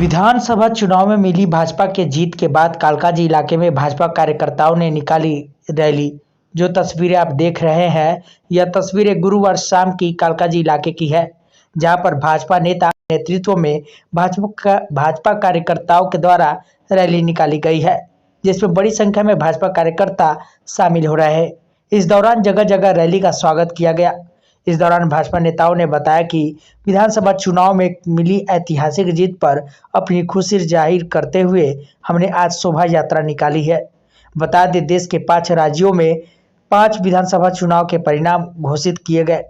विधानसभा चुनाव में मिली भाजपा के जीत के बाद कालकाजी इलाके में भाजपा कार्यकर्ताओं ने निकाली रैली। जो तस्वीरें आप देख रहे हैं, यह तस्वीरें गुरुवार शाम की कालकाजी इलाके की है, जहां पर भाजपा नेता नेतृत्व में भाजपा कार्यकर्ताओं के द्वारा रैली निकाली गई है, जिसमें बड़ी संख्या में भाजपा कार्यकर्ता शामिल हो रहे हैं। इस दौरान जगह जगह रैली का स्वागत किया गया। इस दौरान भाजपा नेताओं ने बताया कि विधानसभा चुनाव में मिली ऐतिहासिक जीत पर अपनी खुशी जाहिर करते हुए हमने आज शोभा यात्रा निकाली है। बता दें, देश के 5 राज्यों में 5 विधानसभा चुनाव के परिणाम घोषित किए गए,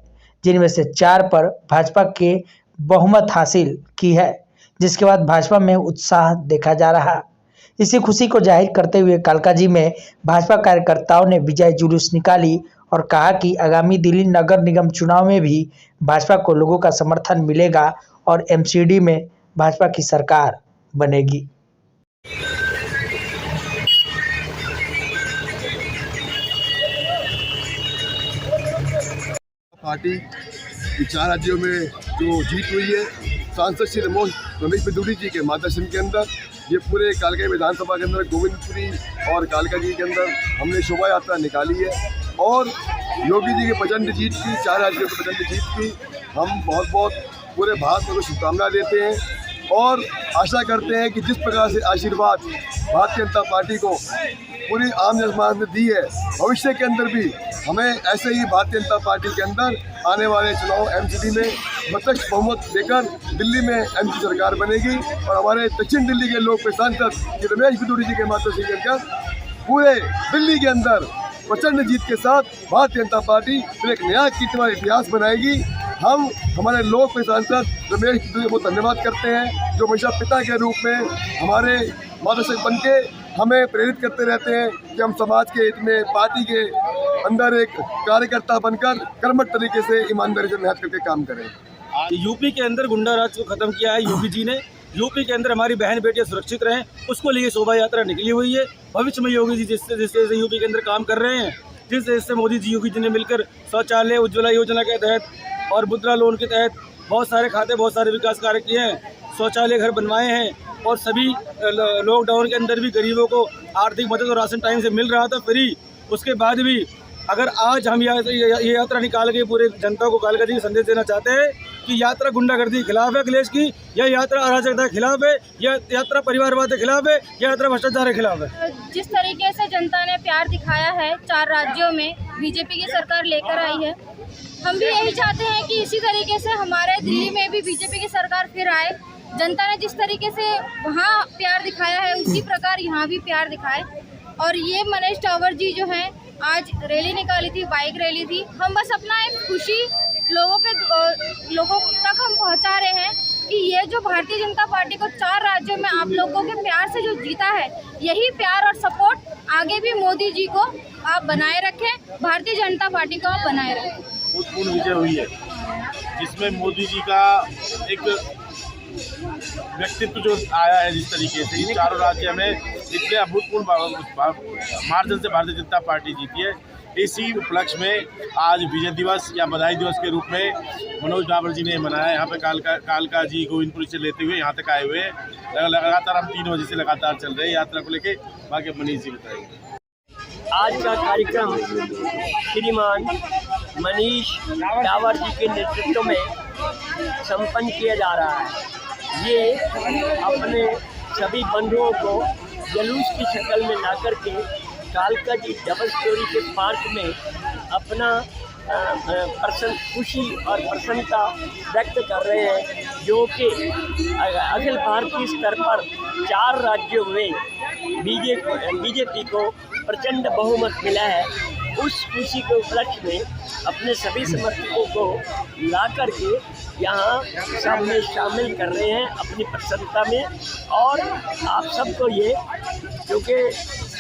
जिनमें से 4 पर भाजपा के बहुमत हासिल की है, जिसके बाद भाजपा में उत्साह देखा जा रहा। इसी खुशी को जाहिर करते हुए कालकाजी में भाजपा कार्यकर्ताओं ने विजय जुलूस निकाली और कहा कि आगामी दिल्ली नगर निगम चुनाव में भी भाजपा को लोगों का समर्थन मिलेगा और एमसीडी में भाजपा की सरकार बनेगी। पार्टी की 4 राज्यों में जो जीत हुई है, सांसद श्री रमेश बिदूड़ी जी के मार्गदर्शन के अंदर ये पूरे कालका विधानसभा के अंदर गोविंदपुरी और कालका जी के अंदर हमने शोभा यात्रा निकाली है और योगी जी की प्रचंड जीत की, 4 राज्यों की प्रचंड जीत की हम बहुत पूरे भारत को शुभकामना देते हैं और आशा करते हैं कि जिस प्रकार से आशीर्वाद भारतीय जनता पार्टी को पूरी आम जनमानस ने दी है, भविष्य के अंदर भी हमें ऐसे ही भारतीय जनता पार्टी के अंदर आने वाले चुनाव एमसीडी में प्रत्यक्ष बहुमत देकर दिल्ली में एमपी सरकार बनेगी और हमारे दक्षिण दिल्ली के लोग सांसद रमेश बिदूड़ी जी के माध्यम से कर पूरे दिल्ली के अंदर प्रचंड जीत के साथ भारतीय जनता पार्टी फिर एक नया कीर्तिमान इतिहास बनाएगी। हम हमारे लोक सांसद रमेश बिदूड़ी को धन्यवाद करते हैं, जो हमेशा पिता के रूप में हमारे मार्गदर्शक बन के हमें प्रेरित करते रहते हैं कि हम समाज के हित में पार्टी के अंदर एक कार्यकर्ता बनकर कर्मठ तरीके से ईमानदारी से मेहनत करके काम करें। यूपी के अंदर गुंडा राज को खत्म किया है योगी जी ने। यूपी के अंदर हमारी बहन बेटियां सुरक्षित रहें, उसको लिए शोभा यात्रा निकली हुई है। भविष्य में योगी जी जिस तरह से यूपी के अंदर काम कर रहे हैं, जिस तरह से मोदी जी योगी जी ने मिलकर शौचालय उज्ज्वला योजना के तहत और मुद्रा लोन के तहत बहुत सारे खाते, बहुत सारे विकास कार्य किए हैं, शौचालय घर बनवाए हैं और सभी लॉकडाउन के अंदर भी गरीबों को आर्थिक मदद और राशन टाइम से मिल रहा था फ्री। उसके बाद भी अगर आज हम ये यात्रा निकाल के पूरे जनता को कालका जी संदेश देना चाहते हैं कि यात्रा गुंडागर्दी के खिलाफ है अखिलेश की, यह यात्रा अराजकता के खिलाफ है, यह यात्रा परिवारवाद के खिलाफ है, यह यात्रा भ्रष्टाचार के खिलाफ है। जिस तरीके से जनता ने प्यार दिखाया है 4 राज्यों में बीजेपी की सरकार लेकर आई है, हम भी यही चाहते हैं कि इसी तरीके से हमारे दिल्ली में भी बीजेपी की सरकार फिर आए। जनता ने जिस तरीके से वहाँ प्यार दिखाया है, उसी प्रकार यहाँ भी प्यार दिखाए। और ये मनीष टावर जी जो हैं, आज रैली निकाली थी, बाइक रैली थी। हम बस अपना एक खुशी लोगों तक हम पहुंचा रहे हैं कि ये जो भारतीय जनता पार्टी को 4 राज्यों में आप लोगों के प्यार से जो जीता है, यही प्यार और सपोर्ट आगे भी मोदी जी को आप बनाए रखें, भारतीय जनता पार्टी को आप बनाए रखें। भूतपूर्ण विजय हुई है, जिसमें मोदी जी का एक व्यक्तित्व जो आया है, जिस तरीके से इन 4 राज्य में इतने अभूतपूर्ण मार्जिन से भारतीय जनता पार्टी जीती है। इसी उपलक्ष्य में आज विजय दिवस या बधाई दिवस के रूप में मनोज डावर जी ने मनाया। यहाँ पे कालका जी गोविंदपुरी से लेते हुए यहाँ तक आए हुए हैं। लगातार हम 3 बजे से लगातार चल रहे हैं यात्रा को लेके। बाकी मनीष जी बताएंगे। आज का कार्यक्रम श्रीमान मनीष डावर जी के नेतृत्व में संपन्न किया जा रहा है। ये अपने सभी बंधुओं को जुलूस की शक्ल में ला करके कालका जी डबल स्टोरी के पार्क में अपना खुशी और प्रसन्नता व्यक्त कर रहे हैं, जो कि अखिल भारतीय स्तर पर 4 राज्यों में बीजेपी को प्रचंड बहुमत मिला है। उस खुशी के उपलक्ष्य में अपने सभी समर्थकों को ला करके यहाँ सब में शामिल कर रहे हैं अपनी प्रसन्नता में। और आप सबको ये, क्योंकि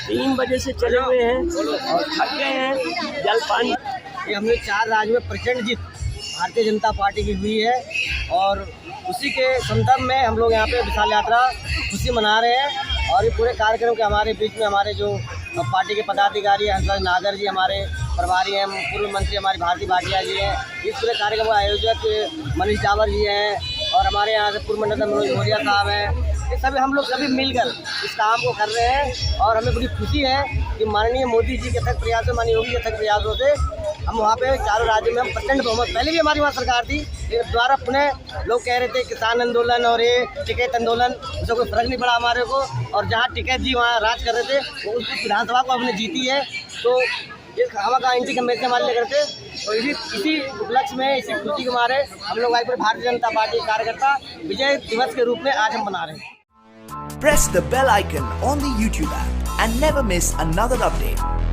3 बजे से चले हुए हैं और थक गए हैं, जलपान। ये हमने 4 राज्य में प्रचंड जीत भारतीय जनता पार्टी की हुई है और उसी के संदर्भ में हम लोग यहाँ पे विशाल यात्रा खुशी मना रहे हैं। और ये पूरे कार्यक्रम के हमारे बीच में हमारे जो पार्टी के पदाधिकारी हैं, हंसराज नागर जी हमारे प्रभारी हैं, पूर्व मंत्री हमारी भारती भाटिया जी हैं, इस पूरे कार्यक्रम का आयोजक मनीष डावर जी हैं और हमारे यहाँ से पूर्व मंडल मनोज मौर्य साहब हैं ये सभी हम लोग सभी मिलकर इस काम को कर रहे हैं और हमें बड़ी खुशी है कि माननीय मोदी जी के अथक प्रयासों, माननीय योगी के अथक प्रयासों से हम वहाँ पे चारों राज्यों में हम प्रचंड बहुमत, पहले भी हमारी वहाँ सरकार थी लेकिन द्वारा पुनः लोग कह रहे थे किसान आंदोलन और ये टिकैत आंदोलन, उससे कोई फर्क नहीं पड़ा हमारे को। और जहाँ टिकैत जी वहाँ राज कर रहे थे वो उस विधानसभा को हमने जीती है, तो ये हवा का इंटी कमेटी हमारे लिए करते। तो इसी उपलक्ष्य में, इसी खुशी के मारे हम लोग आज भारतीय जनता पार्टी के कार्यकर्ता विजय दिवस के रूप में आज हम मना रहे हैं। Press the bell icon on the YouTube app and never miss another update.